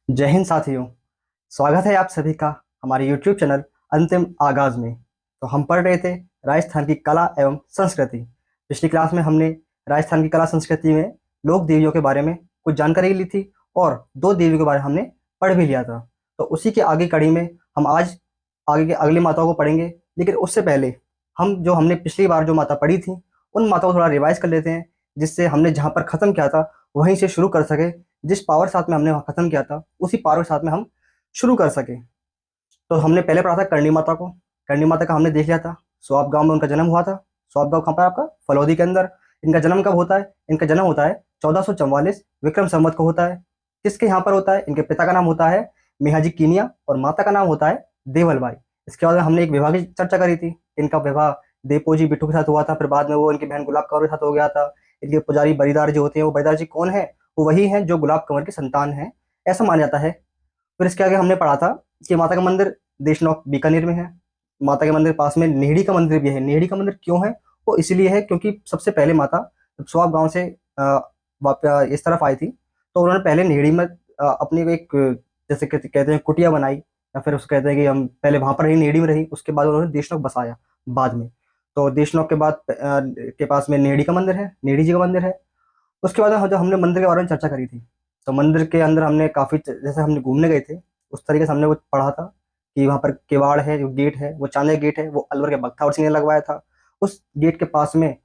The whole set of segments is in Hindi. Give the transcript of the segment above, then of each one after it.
जय हिंद साथियों। स्वागत है आप सभी का हमारे YouTube चैनल अंतिम आगाज में। तो हम पढ़ रहे थे राजस्थान की कला एवं संस्कृति। पिछली क्लास में हमने राजस्थान की कला संस्कृति में लोक देवियों के बारे में कुछ जानकारी ली थी और दो देवियों के बारे में हमने पढ़ भी लिया था। तो उसी के आगे कड़ी में हम आज आगे के अगली माताओं को पढ़ेंगे। लेकिन उससे पहले हम जो हमने पिछली बार जो माता पढ़ी थी उन माताओं को थोड़ा रिवाइज कर लेते हैं, जिससे हमने जहाँ पर ख़त्म किया था वहीं से शुरू कर सके। जिस पावर साथ में हमने वहाँ खत्म किया था उसी पावर के साथ में हम शुरू कर सके। तो हमने पहले पढ़ा था करणी माता को। करणी माता का हमने देख लिया था, सोआब गांव में उनका जन्म हुआ था। सोआब गांव कहाँ पर आपका? फलौदी के अंदर। इनका जन्म कब होता है? इनका जन्म होता है 1444 विक्रम संवत को होता है। किसके यहाँ पर होता है? इनके पिता का नाम होता है मेहाजी कीनिया और माता का नाम होता है देवलबाई। इसके बाद हमने एक विवाह की चर्चा करी थी। इनका विवाह देवपोजी बिट्टू के साथ हुआ था, फिर बाद में वो इनकी बहन गुलाब कौर के साथ हो गया था। इनके पुजारी बरीदार जी होते हैं, वो बरीदार जी कौन है? वो वही हैं जो गुलाब कंवर की संतान है, ऐसा माना जाता है। फिर इसके आगे हमने पढ़ा था कि माता का मंदिर देशनोक बीकानेर में है। माता के मंदिर पास में नेहड़ी का मंदिर भी है। नेहड़ी का मंदिर क्यों है? वो इसलिए है क्योंकि सबसे पहले माता जब स्वाब गांव से इस तरफ आई थी तो उन्होंने पहले नेहड़ी में अपनी एक जैसे कहते हैं कुटिया बनाई, या फिर उसको कहते हैं कि हम पहले वहां पर रही, नेहड़ी में रही। उसके बाद उन्होंने देशनोक बसाया बाद में। तो देशनोक के बाद के पास में नेहड़ी का मंदिर है, नेहड़ी जी का मंदिर है। उसके बाद जो हमने मंदिर के बारे में चर्चा करी थी, तो मंदिर के अंदर हमने काफ़ी जैसे हमने घूमने गए थे उस तरीके से हमने वो पढ़ा था कि वहाँ पर किवाड़ है, जो गेट है वो चांदे गेट है, वो अलवर के बख्तावर सिंह ने लगवाया था। उस गेट के पास में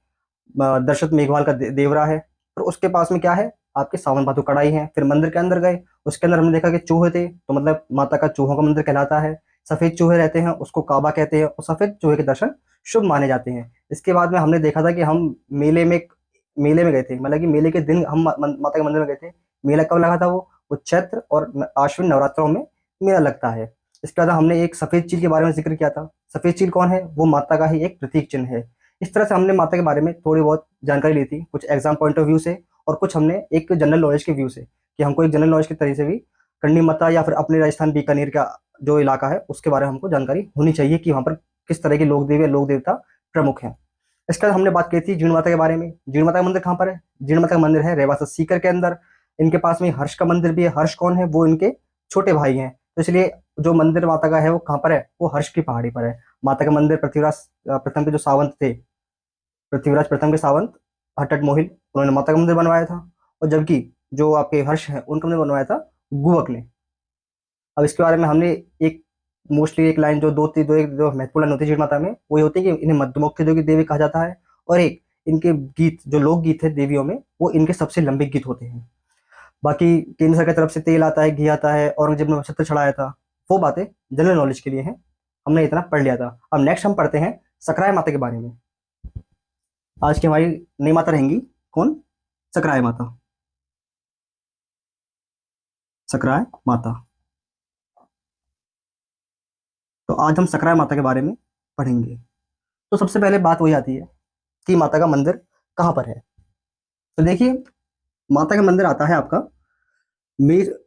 दशरथ मेघवाल का देवरा है। और उसके पास में क्या है? आपके सावन भादु कढ़ाई है। फिर मंदिर के अंदर गए, उसके अंदर हमने देखा कि चूहे थे, तो मतलब माता का चूहों का मंदिर कहलाता है। सफेद चूहे रहते हैं, उसको काबा कहते हैं, और सफेद चूहे के दर्शन शुभ माने जाते हैं। इसके बाद में हमने देखा था कि हम मेले में गए थे, मतलब कि मेले के दिन हम माता के मंदिर में गए थे। मेला कब लगा था? वो चैत्र और आश्विन नवरात्रों में मेला लगता है। इसके बाद हमने एक सफेद चील के बारे में जिक्र किया था। सफेद चील कौन है? वो माता का ही एक प्रतीक चिन्ह है। इस तरह से हमने माता के बारे में थोड़ी बहुत जानकारी ली थी, कुछ एग्जाम पॉइंट ऑफ व्यू से और कुछ हमने एक जनरल नॉलेज के व्यू से, कि हमको एक जनरल नॉलेज के तरीके से भी करणी माता या फिर अपने राजस्थान बीकानेर का जो इलाका है उसके बारे में हमको जानकारी होनी चाहिए कि वहाँ पर किस तरह के लोक देवी या लोक देवता प्रमुख हैं। इसके बाद हमने बात की थी जीण माता के बारे में। जीण माता का मंदिर कहाँ पर है? जीण माता का मंदिर है रेवासा सीकर के अंदर। इनके पास में हर्ष का मंदिर भी है। हर्ष कौन है? वो इनके छोटे भाई हैं। तो इसलिए जो मंदिर माता का है वो कहाँ पर है? वो हर्ष की पहाड़ी पर है। माता का मंदिर पृथ्वीराज प्रथम के जो सावंत थे, पृथ्वीराज प्रथम के सावंत हटट मोहिल, उन्होंने माता का मंदिर बनवाया था। और जबकि जो आपके हर्ष है उनका मंदिर बनवाया था गुवक ने। अब इसके बारे में हमने एक मोस्टली एक लाइन जो एक जो महत्वपूर्ण लाइन होती है जीण माता में, वो ये होती है कि इन्हें मध्यमुख देवी देवी कहा जाता है। और एक इनके गीत जो लोक गीत है देवियों में, वो इनके सबसे लंबे गीत होते हैं। बाकी केंद्र सरकार की तरफ से तेल आता है, घी आता है, औरंगजेब ने छत्र चढ़ाया था, वो बातें जनरल नॉलेज के लिए हैं, हमने इतना पढ़ लिया था। अब नेक्स्ट हम पढ़ते हैं सकराय माता के बारे में। आज की हमारी नई माता रहेंगी कौन? सकराय माता। सकराय माता। तो आज हम सकराय माता के बारे में पढ़ेंगे। तो सबसे पहले बात वही आती है कि माता का मंदिर कहाँ पर है। तो देखिए, माता का मंदिर आता है आपका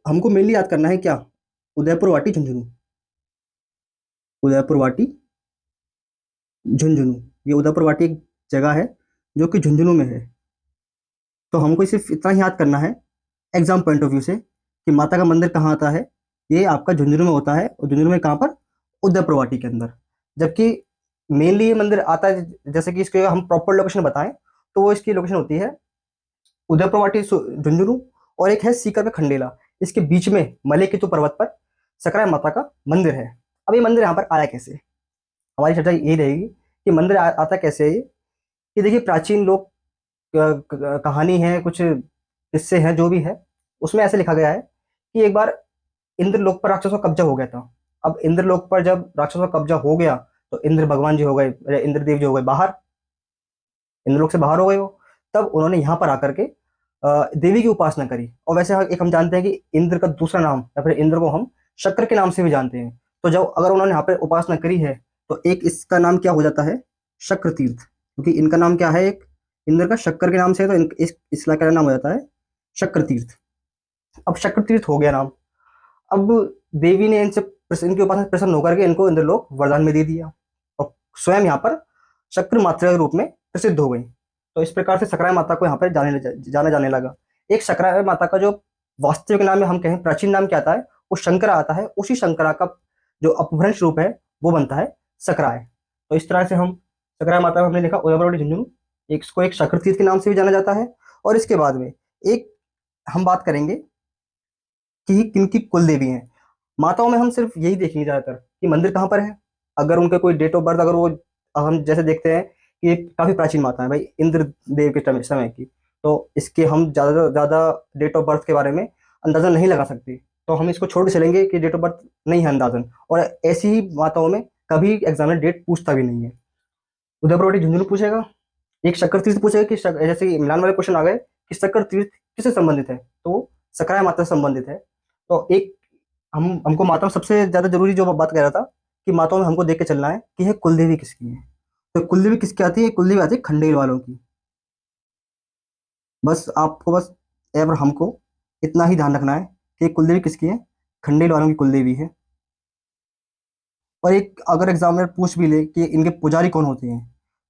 हमको मेनली याद करना है क्या? उदयपुर वाटी झुंझुनू। उदयपुर वाटी झुंझुनू, ये उदयपुर वाटी एक जगह है जो कि झुंझुनू में है। तो हमको सिर्फ इतना ही याद करना है एग्जाम पॉइंट ऑफ व्यू से कि माता का मंदिर कहाँ आता है। ये आपका झुंझुनू में होता है, और झुंझुनू में कहाँ पर? उदयपुर वाटी के अंदर। जबकि मेनली ये मंदिर आता है, जैसे कि इसके हम प्रॉपर लोकेशन बताएं तो वो इसकी लोकेशन होती है उदयपुर वाटी झुंझुनू, और एक है सीकर में खंडेला। इसके बीच में मले केतु पर्वत पर सकराय माता का मंदिर है। अब ये मंदिर यहाँ पर आया कैसे? हमारी चर्चा यही रहेगी कि मंदिर आता कैसे है ये देखिए, प्राचीन लोक कहानी है, कुछ किस्से हैं जो भी है, उसमें ऐसे लिखा गया है कि एक बार इंद्रलोक पर राक्षसों का कब्जा हो गया था। अब इंद्रलोक पर जब राक्षसों का कब्जा हो गया तो इंद्र भगवान जी हो गए, इंद्रदेव जी हो गए बाहर, इंद्रलोक से बाहर हो गए वो। तब उन्होंने यहाँ पर आकर के देवी की उपासना करी। और वैसे एक हम जानते हैं कि इंद्र का दूसरा नाम, या फिर इंद्र को हम शक्र के नाम से भी जानते हैं। तो जब अगर उन्होंने यहाँ पर उपासना करी है तो एक इसका नाम क्या हो जाता है? शक्र तीर्थ, क्योंकि इनका नाम क्या है? एक इंद्र का शक्कर के नाम से है, तो इस इलाके का नाम हो जाता है शक्र तीर्थ। अब शक्र तीर्थ हो गया नाम। अब देवी ने इनके उपासना से प्रसन्न होकर के इनको इंद्रलोक वरदान में दे दिया, और स्वयं यहाँ पर शक्र मात्रा के रूप में प्रसिद्ध हो गई। तो इस प्रकार से सकराय माता को यहाँ पर जाना जाने लगा। एक सकराय माता का जो वास्तविक नाम में हम कहें, प्राचीन नाम क्या आता है, वो शंकरा आता है। उसी शंकरा का जो अपभ्रंश रूप है वो बनता है सकराय। तो इस तरह से हम सकराय माता में हमने देखा उदयपुरवाटी झुंझुनू, इसको एक शक्र तीर्थ के नाम से भी जाना जाता है। और इसके बाद में एक हम बात करेंगे कि किनकी कुल देवी हैं। माताओं में हम सिर्फ यही देखेंगे ज्यादातर कि मंदिर कहाँ पर है, अगर उनके कोई डेट ऑफ बर्थ, अगर वो हम जैसे देखते हैं कि ये काफी प्राचीन माता है भाई, इंद्र देव के समय की, तो इसके हम ज्यादा ज्यादा डेट ऑफ बर्थ के बारे में अंदाजा नहीं लगा सकते, तो हम इसको छोड़ के चलेंगे कि डेट ऑफ बर्थ नहीं है अंदाजन। और ऐसी ही माताओं में कभी एग्जामिनर डेट पूछता भी नहीं है। उदयपुरवाटी झुंझुनू पूछेगा, एक शक्कर तीर्थ पूछेगा कि जैसे कि मिलान वाले क्वेश्चन आ गए कि शक्कर तीर्थ किससे संबंधित है, तो वो सकराय माता से संबंधित है। तो एक हमको माता में सबसे ज्यादा जरूरी जो बात कह रहा था कि माताओं में हमको देख के चलना है कि है कुलदेवी किसकी है। तो कुलदेवी किसकी आती है, कुलदेवी आती है खंडेल वालों की। बस आपको बस एवर हमको इतना ही ध्यान रखना है कि कुलदेवी किसकी है, खंडेल वालों की कुलदेवी है। और एक अगर एग्जामिनर पूछ भी ले कि इनके पुजारी कौन होते हैं,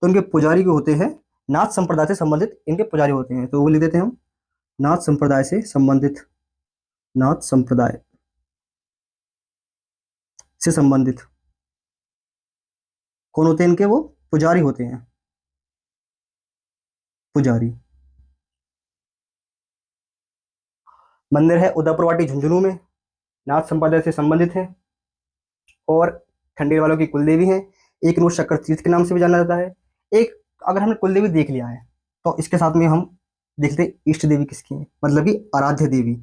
तो इनके पुजारी जो होते हैं नाथ संप्रदाय से संबंधित इनके पुजारी होते हैं। तो वो लिख देते हैं हम, नाथ संप्रदाय से संबंधित, नाथ संप्रदाय से संबंधित कौन होते हैं इनके, वो पुजारी होते हैं, पुजारी। मंदिर है उदयपुरवाटी झुंझुनू में, नाथ संप्रदाय से संबंधित है और खंडेर वालों की कुलदेवी है। एक रोज शक्कर तीर्थ के नाम से भी जाना जाता है। एक अगर हमने कुलदेवी देख लिया है तो इसके साथ में हम देखते हैं इष्ट देवी किसकी है, मतलब कि आराध्य देवी।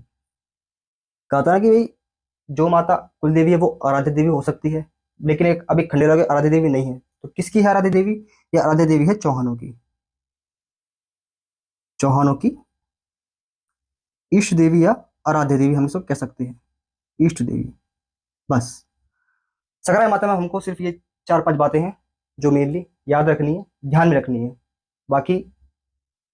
कहा था ना कि भाई जो माता कुलदेवी है वो आराध्य देवी हो सकती है, लेकिन एक अभी खंडेर वालों की आराध्य देवी नहीं है। तो किसकी है आराध्य देवी, ये आराध्य देवी है चौहानों की, चौहानों की इष्ट देवी या आराध्य देवी हम इसको कह सकते हैं, इष्ट देवी। बस सकराय माता में हमको सिर्फ ये 4-5 बातें हैं जो मेनली याद रखनी है, ध्यान में रखनी है। बाकी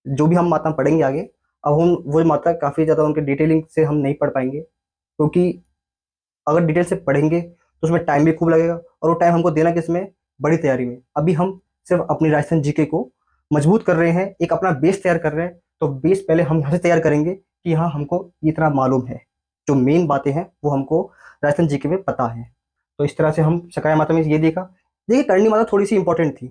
जो भी हम माता पढ़ेंगे आगे, अब हम वो माता काफ़ी ज़्यादा उनके डिटेलिंग से हम नहीं पढ़ पाएंगे, क्योंकि अगर डिटेल से पढ़ेंगे तो उसमें टाइम भी खूब लगेगा, और वो टाइम हमको देना किसमें, बड़ी तैयारी में। अभी हम सिर्फ अपनी राजस्थान जीके को मजबूत कर रहे हैं, एक अपना बेस तैयार कर रहे हैं। तो बेस पहले हम यहाँ से तैयार करेंगे कि हाँ हमको इतना मालूम है, जो मेन बातें हैं वो हमको राजस्थान जीके में पता है। तो इस तरह से हम सकराय माता में ये देखा। देखिए करणी माता थोड़ी सी इंपॉर्टेंट थी,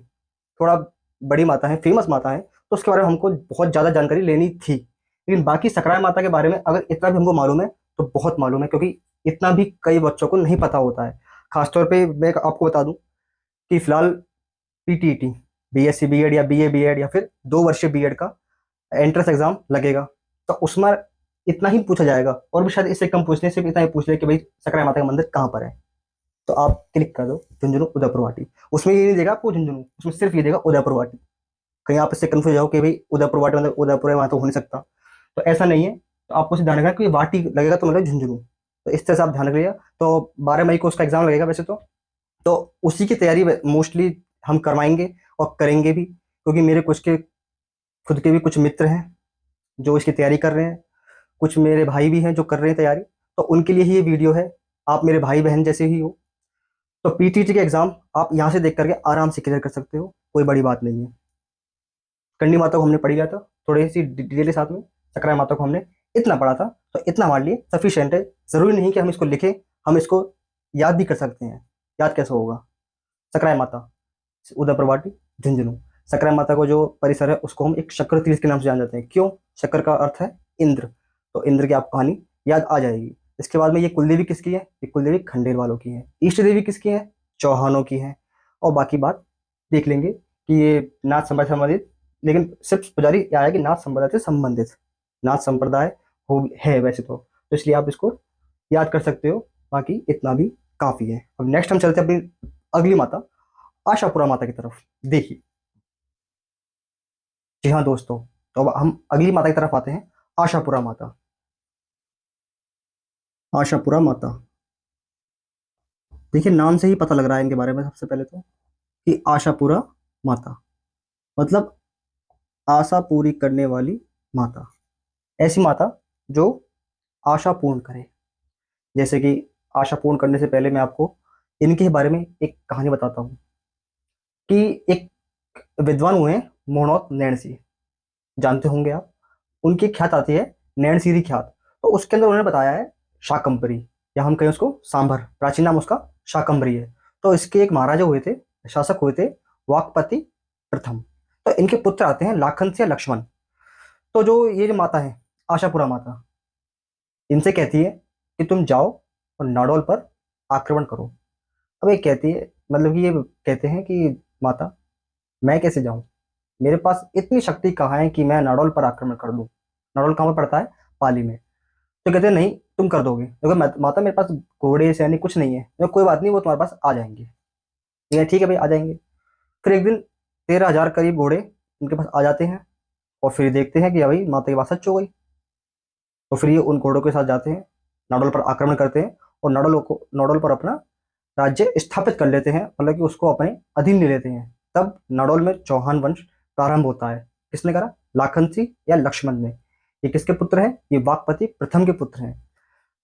थोड़ा बड़ी माता है, फेमस माता है, तो उसके बारे में हमको बहुत ज़्यादा जानकारी लेनी थी। लेकिन बाकी सकराय माता के बारे में अगर इतना भी हमको मालूम है तो बहुत मालूम है, क्योंकि इतना भी कई बच्चों को नहीं पता होता है। खासतौर पे मैं आपको बता दूं कि फिलहाल पीटीईटी, बीएससी बीएड या बीए बीएड या फिर 2 वर्षीय बीएड का एंट्रेंस एग्जाम लगेगा, तो उसमें इतना ही पूछा जाएगा, और भी शायद इससे कम पूछने, सिर्फ इतना ही पूछ ले कि भाई सकराय माता का मंदिर कहाँ पर है। तो आप क्लिक कर दो झुंझुनू उदयपुरवाटी, उसमें ये नहीं देगा आपको झुंझुनू, उसमें सिर्फ ये देगा उदयपुरवाटी। कहीं आप इससे कंफ्यूज हो कि भाई उदयपुरवाटी मतलब उदयपुर है वहां तो हो नहीं सकता, तो ऐसा नहीं है। तो आपको ध्यान रखना कि वाटी लगेगा तो मतलब झुंझुनू। तो इस तरह से आप ध्यान रखिएगा। तो 12 मई को उसका एग्जाम लगेगा वैसे तो उसी की तैयारी मोस्टली हम करवाएंगे और करेंगे भी, क्योंकि मेरे कुछ के खुद के भी कुछ मित्र हैं जो इसकी तैयारी कर रहे हैं, कुछ मेरे भाई भी हैं जो कर रहे हैं तैयारी, तो उनके लिए ही ये वीडियो है। आप मेरे भाई बहन जैसे ही हो, तो पीटीटी के एग्जाम आप यहाँ से देख करके आराम से क्लियर कर सकते हो, कोई बड़ी बात नहीं है। कंडी माता को हमने पढ़ लिया था थोड़ी सी डिटेल के साथ में, सकराय माता को हमने इतना पढ़ा था, तो इतना हमारे लिए सफिशियंट है। जरूरी नहीं कि हम इसको लिखें, हम इसको याद भी कर सकते हैं। याद कैसे होगा, सकराय माता उदयपुरवाटी झुंझुनू, सकराय माता को जो परिसर है उसको हम एक शक्कर तीर्थ के नाम से जान जाते हैं। क्यों, शक्कर का अर्थ है इंद्र, तो इंद्र की आपको कहानी याद आ जाएगी। इसके बाद में ये कुलदेवी किसकी है, ये कुलदेवी खंडेर वालों की है। इष्ट देवी किसकी है, चौहानों की है। और बाकी बात देख लेंगे कि ये नाथ संप्रदाय से संबंधित, लेकिन सिर्फ पुजारी क्या है कि नाथ संप्रदाय से संबंधित, नाथ संप्रदाय हो है वैसे तो इसलिए आप इसको याद कर सकते हो। बाकी इतना भी काफी है। अब नेक्स्ट हम चलते हैं अपनी अगली माता आशापुरा माता की तरफ। देखिए जी हाँ दोस्तों, तो अब हम अगली माता की तरफ आते हैं, आशापुरा माता। आशापुरा माता, देखिए नाम से ही पता लग रहा है इनके बारे में सबसे पहले तो कि आशापुरा माता मतलब आशा पूरी करने वाली माता, ऐसी माता जो आशा पूर्ण करे। जैसे कि आशा पूर्ण करने से पहले मैं आपको इनके बारे में एक कहानी बताता हूँ कि एक विद्वान हुए हैं मोहनौत नैणसी, जानते होंगे आप, उनकी ख्यात आती है नैणसीरी ख्यात। तो उसके अंदर उन्होंने बताया है शाकंभरी, या हम कहें उसको सांभर, प्राचीन नाम उसका शाकंभरी है। तो इसके एक महाराजा हुए थे, शासक हुए थे वाकपति प्रथम। तो इनके पुत्र आते हैं लाखन से लक्ष्मण। तो जो ये जो माता है आशापुरा माता, इनसे कहती है कि तुम जाओ और नाडोल पर आक्रमण करो। अब ये कहती है, मतलब कि ये कहते हैं कि माता मैं कैसे जाऊं, मेरे पास इतनी शक्ति कहाँ है कि मैं नाडोल पर आक्रमण कर दूं। नाडोल कहाँ पर पड़ता है, पाली में। तो कहते हैं नहीं तुम कर दोगे, देखो माता मेरे पास घोड़े सैनिक कुछ नहीं है। तो कोई बात नहीं, वो तुम्हारे पास आ जाएंगे। ठीक है भाई, आ जाएंगे। फिर एक दिन 13,000 करीब घोड़े उनके पास आ जाते हैं, और फिर देखते हैं कि भाई माता की बात सच हो गई। तो फिर ये उन घोड़ों के साथ जाते हैं, नाडोल पर आक्रमण करते हैं, और नाडोल पर अपना राज्य स्थापित कर लेते हैं, मतलब कि उसको अपने अधीन ले लेते हैं। तब नाडोल में चौहान वंश प्रारंभ होता है। किसने करा, लाखन सिंह या लक्ष्मण ने। ये किसके पुत्र हैं, ये वाकपति प्रथम के पुत्र हैं।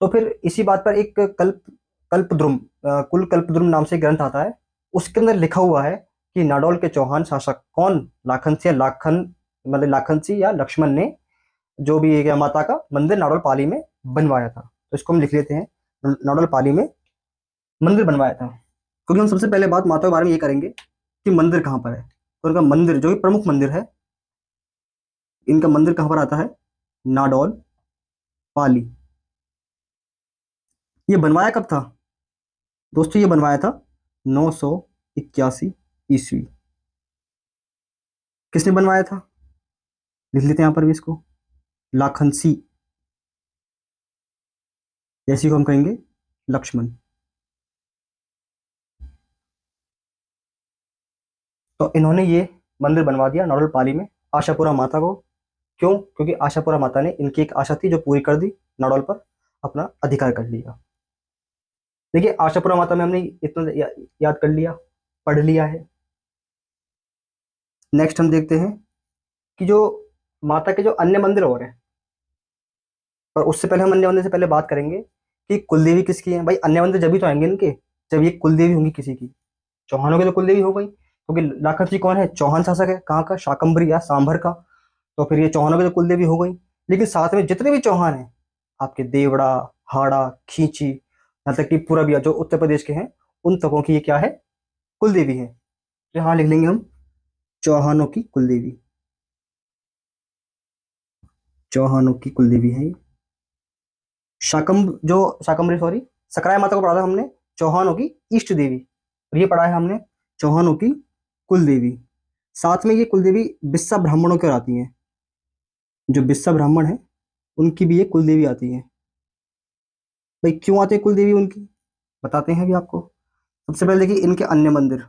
तो फिर इसी बात पर एक कल्पद्रुम कुल कल्पद्रुम नाम से ग्रंथ आता है। उसके अंदर लिखा हुआ है कि नाडोल के चौहान शासक कौन, लाखन सिंह या लाखन, मतलब लाखन सिंह या लक्ष्मण ने जो भी एक माता का मंदिर नाडोल पाली में बनवाया था। तो इसको हम लिख लेते हैं, नाडोल पाली में मंदिर बनवाया था। क्योंकि हम सबसे पहले बात माता के बारे में ये करेंगे कि मंदिर कहाँ पर है। तो इनका मंदिर जो कि प्रमुख मंदिर है, इनका मंदिर कहाँ पर आता है, नाडोल पाली। ये बनवाया कब था दोस्तों, ये बनवाया था 981 ईस्वी। किसने बनवाया था, लिख लेते हैं यहाँ पर भी इसको, लाखन सिंह, जैसे को हम कहेंगे लक्ष्मण। तो इन्होंने ये मंदिर बनवा दिया नाडोल पाली में आशापुरा माता को। क्यों, क्योंकि आशापुरा माता ने इनकी एक आशा थी जो पूरी कर दी, नाडोल पर अपना अधिकार कर लिया। देखिए आशापुरा माता में हमने इतना याद कर लिया, पढ़ लिया है। नेक्स्ट हम देखते हैं कि जो माता के जो अन्य मंदिर और हैं, और उससे पहले हम अन्य मंदिर से पहले बात करेंगे कि कुलदेवी किसकी है। भाई अन्य मंदिर जब भी तो आएंगे इनके, जब ये कुलदेवी होंगी किसी की। चौहानों की तो कुलदेवी हो गई, क्योंकि लाखन सिंह कौन है, चौहान शासक है, कहाँ का, शाकंभरी या सांभर का। तो फिर ये चौहानों की तो कुलदेवी हो गई। लेकिन साथ में जितने भी चौहान हैं, आपके देवड़ा, हाड़ा, खींची, यहाँ तक कि पूरबिया जो उत्तर प्रदेश के हैं, उन तकों की ये क्या है, कुलदेवी है। तो यहाँ लिख लेंगे हम चौहानों की कुलदेवी, चौहानों की कुलदेवी है ये। शाकंभरी सॉरी, सकराय माता को पढ़ा था हमने चौहानों की इष्ट देवी, और ये पढ़ा है हमने चौहानों की कुलदेवी। साथ में ये कुलदेवी बिस्सा ब्राह्मणों की आती हैं, जो बिस्सा ब्राह्मण है उनकी भी ये कुलदेवी आती है। भाई क्यों आते हैं कुलदेवी उनकी, बताते हैं अभी आपको। सबसे पहले देखिए इनके अन्य मंदिर,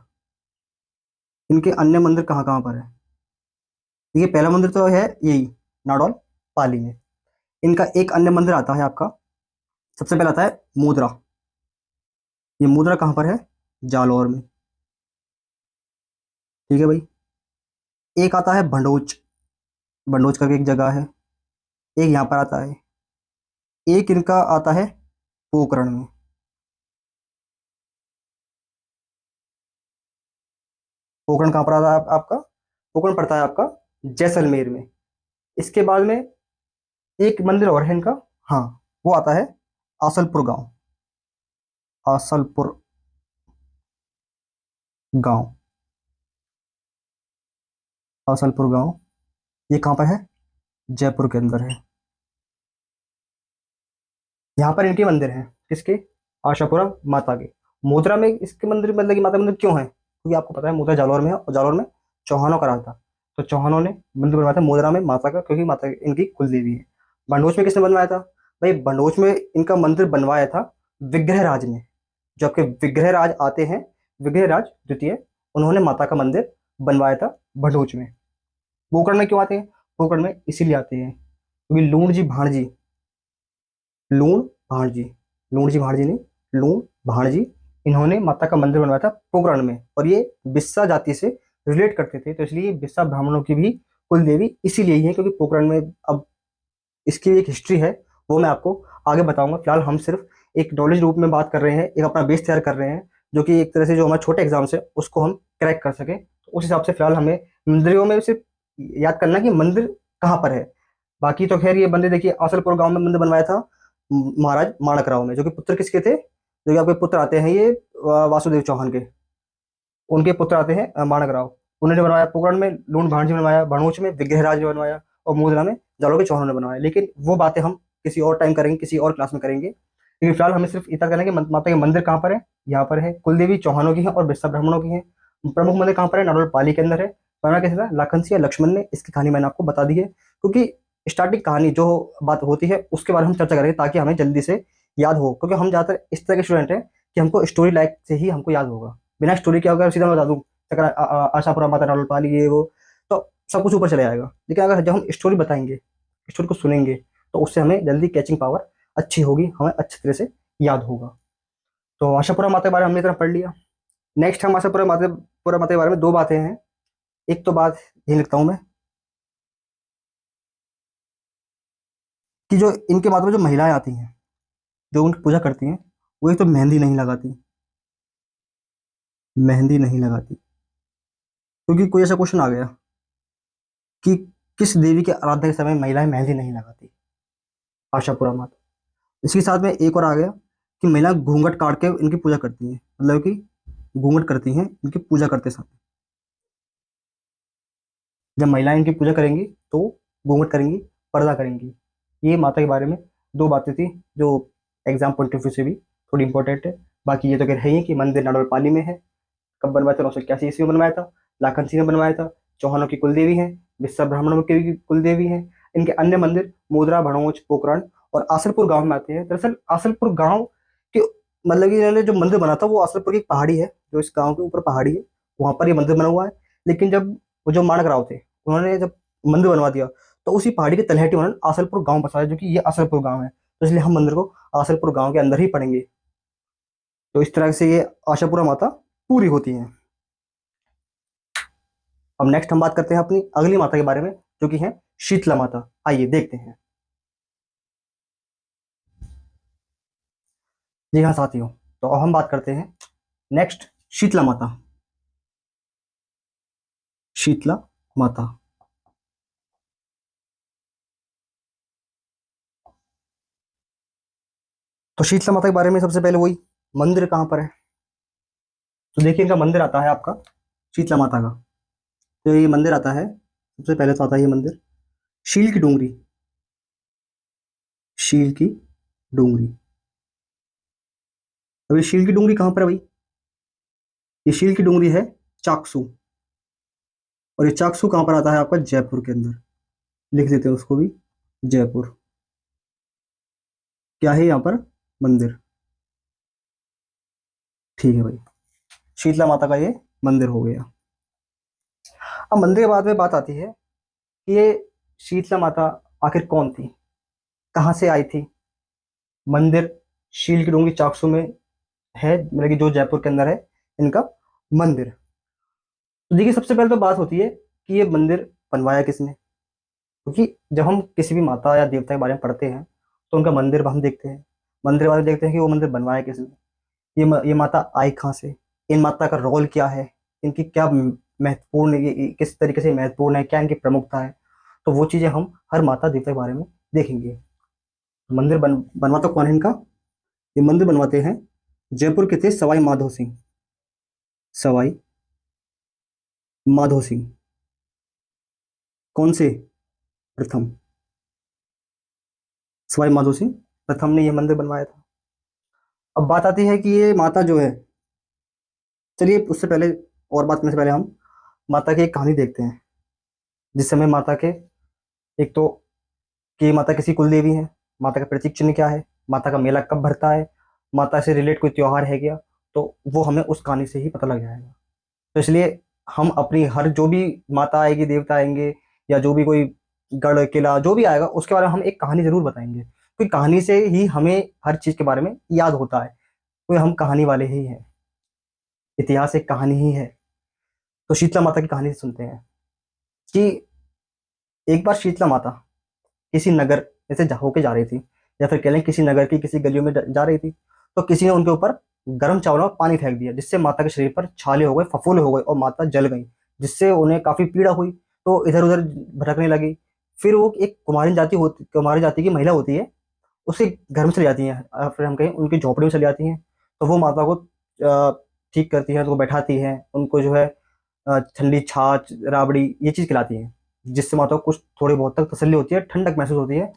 इनके अन्य मंदिर कहाँ कहाँ पर है। देखिए पहला मंदिर तो है यही नाडोल पाली में। इनका एक अन्य मंदिर आता है आपका, सबसे पहले आता है मुद्रा। ये मुद्रा कहाँ पर है, जालौर में। ठीक है भाई। एक आता है भंडोच, भंडोच करके एक जगह है, एक यहाँ पर आता है। एक इनका आता है पोकरण में। पोकरण कहाँ पर आता है आपका, पोकरण पड़ता है आपका जैसलमेर में। इसके बाद में एक मंदिर और है इनका, हाँ, वो आता है आसलपुर गांव, आसलपुर गांव, आसलपुर गांव। ये कहाँ पर है, जयपुर के अंदर है। यहाँ पर इनके मंदिर हैं, किसके, आशापुरा माता के। मोदरा में इसके मंदिर, मतलब कि माता मंदिर क्यों है, क्योंकि आपको पता है मोदरा जालौर में है, और जालौर में चौहानों का राज था। तो चौहानों ने मंदिर बनवाया था मोदरा में माता का, क्योंकि माता इनकी कुलदेवी है। बंडोच में किसने बनवाया था, भाई बंडोच में इनका मंदिर बनवाया था विग्रह राज ने। जो आपके विग्रह राज आते हैं, विग्रह राज द्वितीय, उन्होंने माता का मंदिर बनवाया था भंडोच में। पोकरण में क्यों आते हैं, पोकरण में इसीलिए आते हैं क्योंकि लूण जी भाणजी, लूण भाणजी, लूण जी भाणजी नहीं, लूण भाणजी, इन्होंने माता का मंदिर बनवाया था पोकरण में। और ये बिस्सा जाति से रिलेट करते थे, तो इसलिए बिस्सा ब्राह्मणों की भी कुल देवी इसीलिए ही है, क्योंकि पोकरण में अब इसकी एक हिस्ट्री है, वो मैं आपको आगे बताऊंगा। फिलहाल हम सिर्फ एक नॉलेज रूप में बात कर रहे हैं, एक अपना बेस तैयार कर रहे हैं, जो कि एक तरह से जो हमारे छोटे एग्जाम्स है उसको हम क्रैक कर सके। तो उस हिसाब से फिलहाल हमें मंदिरों में सिर्फ याद करना कि मंदिर कहाँ पर है। बाकी तो खैर ये बंदे देखिए आसलपुर गांव में मंदिर बनवाया था महाराज माणक राव में, जो कि पुत्र किसके थे, जो कि आपके पुत्र आते हैं ये वासुदेव चौहान के, उनके पुत्र आते हैं माणक राव। उन्होंने बनवाया पोकरण में, लूण भांजी बनवाया, भड़ोच में विग्रहराज ने बनवाया, और मूदला में जालोर के चौहानों ने बनवाया। लेकिन वो बातें हम किसी और टाइम करेंगे, किसी और क्लास में करेंगे। लेकिन फिलहाल हमें सिर्फ इतना करना है कि माता के मंदिर कहाँ पर है, यहाँ पर है। कुलदेवी चौहानों की है और बिस्सा ब्राह्मणों की है। प्रमुख मंदिर कहाँ पर है, नारोल पाली के अंदर है। बनवाया कैसे था, लाखन सिंह लक्ष्मण ने। इसकी कहानी मैंने आपको बता दी है, क्योंकि स्टार्टिंग कहानी जो बात होती है उसके बारे में हम चर्चा करेंगे, ताकि हमें जल्दी से याद हो। क्योंकि हम ज्यादातर इस तरह के स्टूडेंट हैं कि हमको स्टोरी लाइक से ही हमको याद होगा। बिना स्टोरी के अगर सीधा मैं बता दूं आशापुरा माता नारोल पाली ये वो, तो सब कुछ ऊपर चले जाएगा। लेकिन अगर जब हम स्टोरी बताएंगे, स्टोरी को सुनेंगे, तो उससे हमें जल्दी कैचिंग पावर अच्छी होगी, हमें अच्छी तरह से याद होगा। तो आशापुरा माता के बारे में हमने इतना पढ़ लिया। नेक्स्ट हम आशापुरा माता के बारे में दो बातें हैं। एक तो बात ये लिखता हूं मैं, कि जो इनके माता में जो महिलाएं आती हैं, जो उनकी पूजा करती हैं, वो एक तो मेहंदी नहीं लगाती। मेहंदी नहीं लगाती, क्योंकि कोई ऐसा क्वेश्चन आ गया कि किस देवी के आराधना के समय महिलाएं मेहंदी नहीं लगाती, आशापुरा माता। इसके साथ में एक और आ गया कि महिलाएं घूंघट काट के इनकी पूजा करती हैं, मतलब कि घूंघट करती हैं इनकी पूजा करते समय। जब महिलाएं इनकी पूजा करेंगी तो घूंघट करेंगी, पर्दा करेंगी। ये माता के बारे में दो बातें थी जो एग्जाम पॉइंट ऑफ व्यू से भी थोड़ी इंपॉर्टेंट है। बाकी ये तो कह रही है कि मंदिर नाडोल पाली में है। कब बनवाया था, 981 ईस्वी में बनवाया था। लाखन सिंह ने बनवाया था। चौहानों की कुलदेवी है, बिस्सा ब्राह्मणों की भी कुलदेवी है। इनके अन्य मंदिर मुद्रा, भड़ोच, पोखरण और आसलपुर गांव में आते हैं। दरअसल आसलपुर गांव के, मतलब कि इन्होंने जो मंदिर बना था वो आसलपुर की एक पहाड़ी है, जो इस गांव के ऊपर पहाड़ी है, वहां पर ये मंदिर बना हुआ है। लेकिन जब वो जो माणक राव थे, उन्होंने जब मंदिर बनवा दिया, तो उसी पहाड़ी के तलहटी उन्होंने आसलपुर गांव बसाया, जो कि ये आसलपुर गांव है। तो इसलिए हम मंदिर को आसलपुर गांव के अंदर ही पढ़ेंगे। तो इस तरह से ये आशापुरा माता पूरी होती है। अब नेक्स्ट हम बात करते हैं अपनी अगली माता के बारे में, जो कि है शीतला माता। आइए देखते हैं। जी हाँ साथियों, तो अब हम बात करते हैं नेक्स्ट शीतला माता। शीतला माता, तो शीतला माता के बारे में सबसे पहले वही, मंदिर कहाँ पर है। तो देखिए इनका मंदिर आता है आपका शीतला माता का। तो ये मंदिर आता है, सबसे पहले तो आता है ये मंदिर शील की डूंगरी। शील की डूंगरी। अब ये शील की डूंगरी कहाँ पर है भाई, ये शील की डूंगरी है चाकसू। और ये चाकसू कहाँ पर आता है आपका, जयपुर के अंदर। लिख देते हैं उसको भी, जयपुर। क्या है यहाँ पर, मंदिर। ठीक है भाई, शीतला माता का ये मंदिर हो गया। अब मंदिर के बाद में बात आती है कि ये शीतला माता आखिर कौन थी, कहाँ से आई थी। मंदिर शील की डूंगरी चाकसू में है, मतलब कि जो जयपुर के अंदर है इनका मंदिर। तो देखिए सबसे पहले तो बात होती है कि ये मंदिर बनवाया किसने। क्योंकि जब हम किसी भी माता या देवता के बारे में पढ़ते हैं, तो उनका मंदिर हम देखते हैं, मंदिर के बारे में देखते हैं कि वो मंदिर बनवाया किसने। ये माता आई कहाँ से, इन माता का रोल क्या है, इनकी क्या महत्वपूर्ण, ये किस तरीके से महत्वपूर्ण है, क्या इनकी प्रमुखता है। तो वो चीजें हम हर माता देवता के बारे में देखेंगे। मंदिर बनवाता कौन है इनका, ये मंदिर बनवाते हैं जयपुर के थे सवाई माधो सिंह। सवाई माधो सिंह कौन से, प्रथम। सवाई माधो सिंह प्रथम ने यह मंदिर बनवाया था। अब बात आती है कि ये माता जो है, चलिए उससे पहले, और बात करने से पहले हम माता की एक कहानी देखते हैं। जिस समय माता के, एक तो कि माता किसी कुल देवी है, माता का प्रतीक चिन्ह क्या है, माता का मेला कब भरता है, माता से रिलेट कोई त्योहार है क्या, तो वो हमें उस कहानी से ही पता लग जाएगा। तो इसलिए हम अपनी हर जो भी माता आएगी, देवता आएंगे, या जो भी कोई गढ़ किला जो भी आएगा, उसके बारे में हम एक कहानी जरूर बताएंगे। क्योंकि कहानी से ही हमें हर चीज के बारे में याद होता है, क्योंकि हम कहानी वाले ही हैं, इतिहास एक कहानी ही है। तो शीतला माता की कहानी सुनते हैं कि एक बार शीतला माता किसी नगर में से होके जा रही थी, या फिर कह लें किसी नगर की किसी गलियों में जा रही थी। तो किसी ने उनके ऊपर गर्म चावल और पानी फेंक दिया, जिससे माता के शरीर पर छाले हो गए, फफोले हो गए और माता जल गई, जिससे उन्हें काफी पीड़ा हुई। तो इधर उधर भटकने लगी, फिर वो एक कुमारी जाति की महिला होती है, उसके घर में चली जाती हैं, फिर हम कहें उनकी झोपड़ी में चली जाती हैं। तो वो माता को ठीक करती हैं, उनको बैठाती हैं, उनको जो है ठंडी छाछ, राबड़ी, ये चीज़ खिलाती हैं, जिससे माता को कुछ थोड़ी बहुत तक तसल्ली होती है, ठंडक महसूस होती है,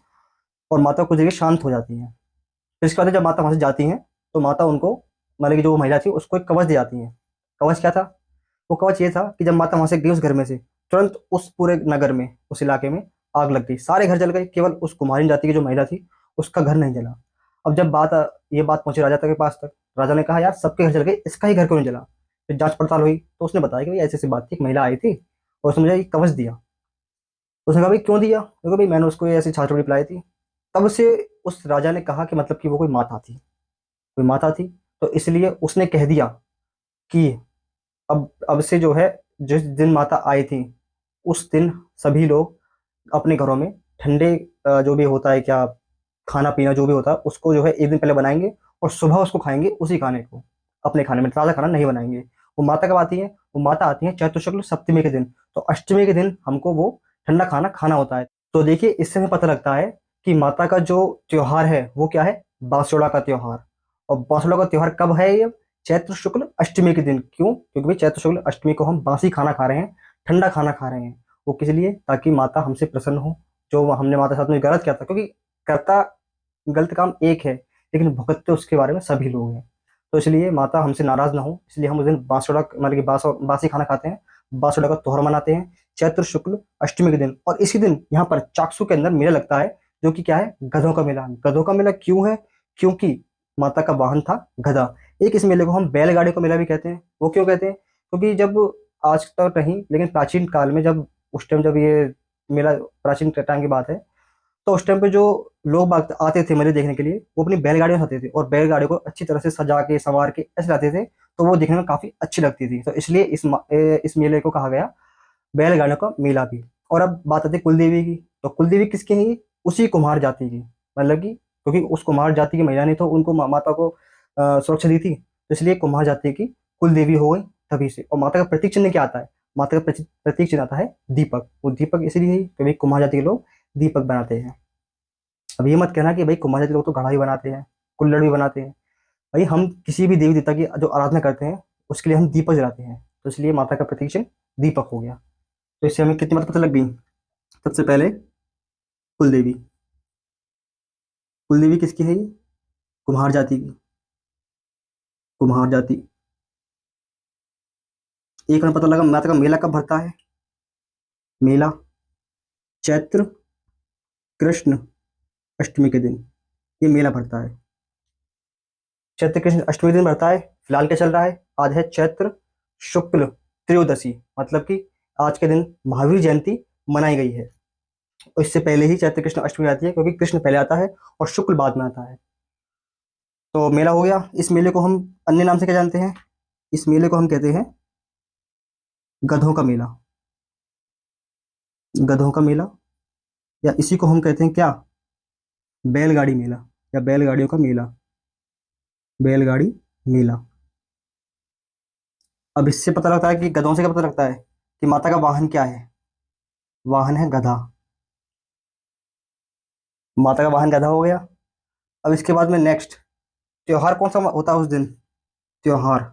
और माता कुछ देर शांत हो जाती है। फिर इसके बाद जब माता वहाँ से जाती हैं, तो माता उनको, मतलब कि जो वो महिला थी, उसको एक कवच दे जाती हैं। कवच क्या था? वो कवच ये था कि जब माता वहाँ से गई उस घर में से, तुरंत उस पूरे नगर में, उस इलाके में आग लग गई, सारे घर जल गए, केवल उस कुमारी जाति की जो महिला थी उसका घर नहीं जला। अब जब ये बात पहुंची राजा तक के पास तक, राजा ने कहा यार सबके घर जल गए, इसका ही घर क्यों नहीं जला? फिर जांच पड़ताल हुई तो उसने बताया कि भाई ऐसी ऐसी बात थी, एक महिला आई थी और उसने मुझे ये कवच दिया। तो उसने कहा भाई क्यों दिया? देखो भाई मैंने उसको ये ऐसी छाछ रोटी पिलाई थी। तब से उस राजा ने कहा कि मतलब कि वो कोई माता थी, तो इसलिए उसने कह दिया कि अब से जो है, जिस दिन माता आई थी उस दिन सभी लोग अपने घरों में ठंडे जो भी होता है क्या, खाना पीना जो भी होता है उसको जो है एक दिन पहले बनाएंगे, और सुबह उसको खाएंगे, उसी खाने को अपने खाने में, ताज़ा खाना नहीं बनाएंगे। वो माता कब आती है? वो माता आती है चैत्र शुक्ल सप्तमी के दिन, तो अष्टमी के दिन हमको वो ठंडा खाना खाना होता है। तो देखिए इससे हमें पता लगता है कि माता का जो त्योहार है वो क्या है? बांसुड़ा का त्योहार। और बांसुड़ा का त्योहार कब है? ये चैत्र शुक्ल अष्टमी के दिन। क्यों? क्योंकि भाई चैत्र शुक्ल अष्टमी को हम बासी खाना खा रहे हैं, ठंडा खाना खा रहे हैं। वो किस लिए? ताकि माता हमसे प्रसन्न हो। जो हमने माता के साथ में गलत किया था, क्योंकि करता गलत काम एक है, लेकिन भुगतते उसके बारे में सभी लोग हैं। तो इसलिए माता हमसे नाराज ना हो, इसलिए हम उस दिन बांसुड़ा, मतलब कि बासी खाना खाते हैं, बांसुड़ा का त्योहार मनाते हैं चैत्र शुक्ल अष्टमी के दिन। और इसी दिन यहाँ पर चाकसू के अंदर मेला लगता है, जो कि क्या है? गधों का मेला। गधों का मेला क्यों है? क्योंकि माता का वाहन था गधा। एक इस मेले को हम बैलगाड़ी का मेला भी कहते हैं। वो क्यों कहते हैं? क्योंकि जब, आज तक नहीं लेकिन प्राचीन काल में, जब उस टाइम जब ये मेला, प्राचीन टाइम की बात है, तो उस टाइम पे जो लोग बाग आते थे मेले देखने के लिए, वो अपनी बैलगाड़ियों से आते थे, और बैलगाड़ी को अच्छी तरह से सजा के संवार के ऐसे लाते थे, तो वो देखने में काफी अच्छी लगती थी। तो इसलिए इस मेले को कहा गया बैलगाड़ियों का मेला भी। और अब बात आती है कुलदेवी की। तो कुलदेवी किसकी है? उसी कुम्हार जाति की, मतलब कि क्योंकि उस कुम्हार जाति की महिला ने तो उनको माता को सुरक्षा दी थी, तो इसलिए कुम्हार जाति की कुलदेवी हो गई तभी से। और माता का प्रतीक चिन्ह क्या आता है? माता का प्रतीक चिन्ह आता है दीपक। वो दीपक इसलिए है क्योंकि कुम्हार जाति के लोग दीपक बनाते हैं। अब ये मत कहना कि भाई कुम्हार जाति के लोग तो घड़ा भी बनाते हैं, कुल्हड़ भी बनाते हैं। भाई हम किसी भी देवी देवता की जो आराधना करते हैं उसके लिए हम दीपक जलाते हैं, तो इसलिए माता का प्रतीक चिन्ह दीपक हो गया। तो इससे हमें कितनी बात पता लग गई? सबसे पहले कुलदेवी। कुलदेवी किसकी है? ये कुम्हार जाति की, कुम्हार जाति। एक हमें पता लगा माता का मेला कब भरता है। मेला चैत्र कृष्ण अष्टमी के दिन ये मेला भरता है। चैत्र कृष्ण अष्टमी के दिन भरता है। फिलहाल क्या चल रहा है? आज है चैत्र शुक्ल त्रयोदशी, मतलब कि आज के दिन महावीर जयंती मनाई गई है। और इससे पहले ही चैत्र कृष्ण अष्टमी आती है, क्योंकि कृष्ण पहले आता है और शुक्ल बाद में आता है। तो मेला हो गया। इस मेले को हम अन्य नाम से क्या जानते हैं? इस मेले को हम कहते हैं गधों का मेला। गधों का मेला, या इसी को हम कहते हैं क्या? बैलगाड़ी मेला, या बैलगाड़ियों का मेला, बैलगाड़ी मेला। अब इससे पता लगता है कि गधों से क्या पता लगता है कि माता का वाहन क्या है? वाहन है गधा। माता का वाहन गधा हो गया। अब इसके बाद में नेक्स्ट त्योहार कौन सा होता है उस दिन? त्योहार,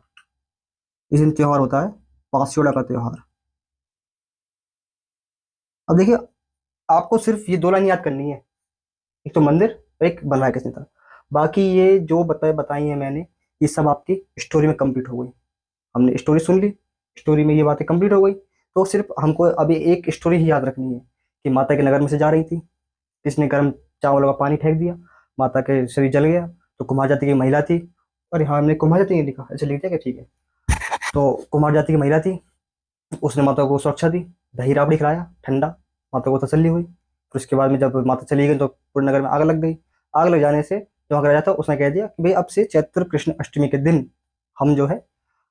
इस दिन त्योहार होता है पासोड़ा का त्योहार। अब देखिए, आपको सिर्फ ये दो लाइन याद करनी है, एक तो मंदिर और एक बनवाया किसने था। बाकी ये जो बताई है मैंने, ये सब आपकी स्टोरी में कंप्लीट हो गई। हमने स्टोरी सुन ली, स्टोरी में ये बातें कंप्लीट हो गई। तो सिर्फ हमको अभी एक स्टोरी ही याद रखनी है कि माता के नगर में से जा रही थी, किसने गर्म चावलों का पानी फेंक दिया, माता के शरीर जल गया। तो कुमार जाति की महिला थी, और यहाँ हमने कुमार जाति नहीं लिखा, ऐसे लिख दिया क्या? ठीक है। तो कुमार जाति की महिला थी, उसने माता को सुरक्षा दी, दही राबड़ी खिलाया ठंडा, माता को तसल्ली हुई। फिर उसके बाद में जब माता चली गई तो पूरे नगर में आग लग गई। आग लग जाने से जो वहाँ राजा था उसने कह दिया कि भाई अब से चैत्र कृष्ण अष्टमी के दिन हम जो है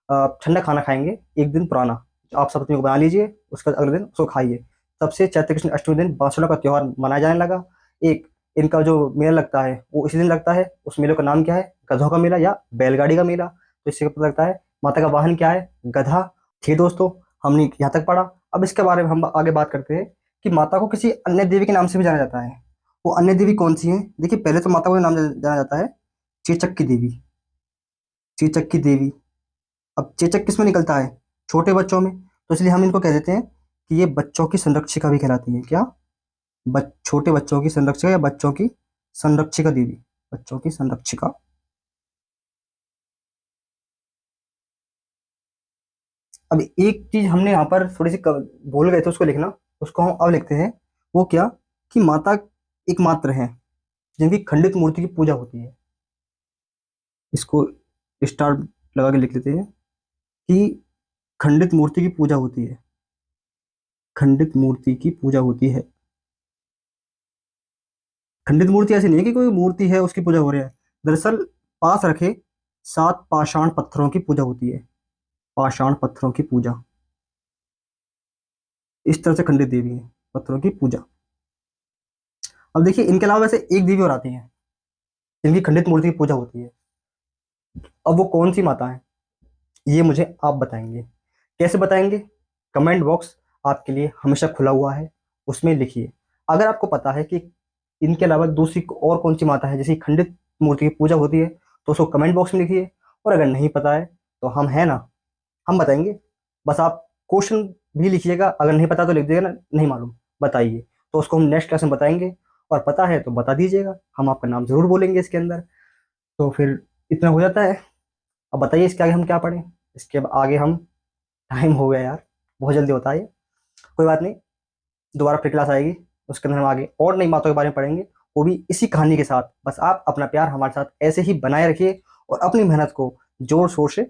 ठंडा खाना खाएंगे, एक दिन पुराना। आप सब अपने को बना लीजिए, उसके बाद अगले दिन उसको खाइए। तब से चैत्र कृष्ण अष्टमी दिन बांसुड़ा का त्योहार मनाया जाने लगा। एक इनका जो मेला लगता है वो इसी दिन लगता है। उस मेले का नाम क्या है? गधों का मेला या बैलगाड़ी का मेला। तो इससे पता लगता है माता का वाहन क्या है? गधा। ठीक है दोस्तों, हमने यहाँ तक पढ़ा। अब इसके बारे में हम आगे बात करते हैं कि माता को किसी अन्य देवी के नाम से भी जाना जाता है। वो अन्य देवी कौन सी है? देखिए, पहले तो माता को नाम जाना जाता है चेचक की देवी। चेचक की देवी। अब चेचक किस में निकलता है? छोटे बच्चों में। तो इसलिए हम इनको कह देते हैं कि ये बच्चों की संरक्षिका भी कहलाती है। क्या? छोटे बच्चों की संरक्षिका या बच्चों की संरक्षिका देवी। बच्चों की संरक्षिका। अब एक चीज हमने यहाँ पर थोड़ी सी भूल गए थे उसको लिखना, उसको हम अब लिखते हैं। वो क्या? कि माता एकमात्र है जिनकी खंडित मूर्ति की पूजा होती है। इसको स्टार लगा के लिख लेते हैं कि खंडित मूर्ति की पूजा होती है। खंडित मूर्ति की पूजा होती है। खंडित मूर्ति ऐसी नहीं है कि कोई मूर्ति है उसकी पूजा हो रही है। दरअसल पास रखे 7 पाषाण पत्थरों की पूजा होती है। पाषाण पत्थरों की पूजा। इस तरह से खंडित देवी है पत्थरों की पूजा। अब देखिए, इनके अलावा वैसे एक देवी और आती है जिनकी खंडित मूर्ति की पूजा होती है। अब वो कौन सी माता है ये मुझे आप बताएंगे। कैसे बताएंगे? कमेंट बॉक्स आपके लिए हमेशा खुला हुआ है, उसमें लिखिए। अगर आपको पता है कि इनके अलावा दूसरी और कौन सी माता है जिसकी खंडित मूर्ति की पूजा होती है, तो उसको कमेंट बॉक्स में लिखिए। और अगर नहीं पता है तो हम है ना, हम बताएंगे। बस आप क्वेश्चन भी लिखिएगा, अगर नहीं पता तो लिख दीजिएगा ना, नहीं मालूम बताइए, तो उसको हम नेक्स्ट क्लास में बताएंगे। और पता है तो बता दीजिएगा, हम आपका नाम जरूर बोलेंगे इसके अंदर। तो फिर इतना हो जाता है। अब बताइए इसके आगे हम क्या पढ़ें? इसके आगे हम, टाइम हो गया यार, बहुत जल्दी होता है ये। कोई बात नहीं, दोबारा फिर क्लास आएगी, उसके अंदर हम आगे और नई बातों के बारे में पढ़ेंगे, वो भी इसी कहानी के साथ। बस आप अपना प्यार हमारे साथ ऐसे ही बनाए रखिए और अपनी मेहनत को जोर शोर से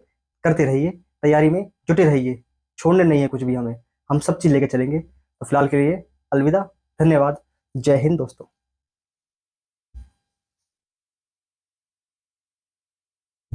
करते रहिए, तैयारी में जुटे रहिए। छोड़ने नहीं है कुछ भी हमें, हम सब चीज़ लेके चलेंगे। तो फिलहाल के लिए अलविदा, धन्यवाद, जय हिंद दोस्तों।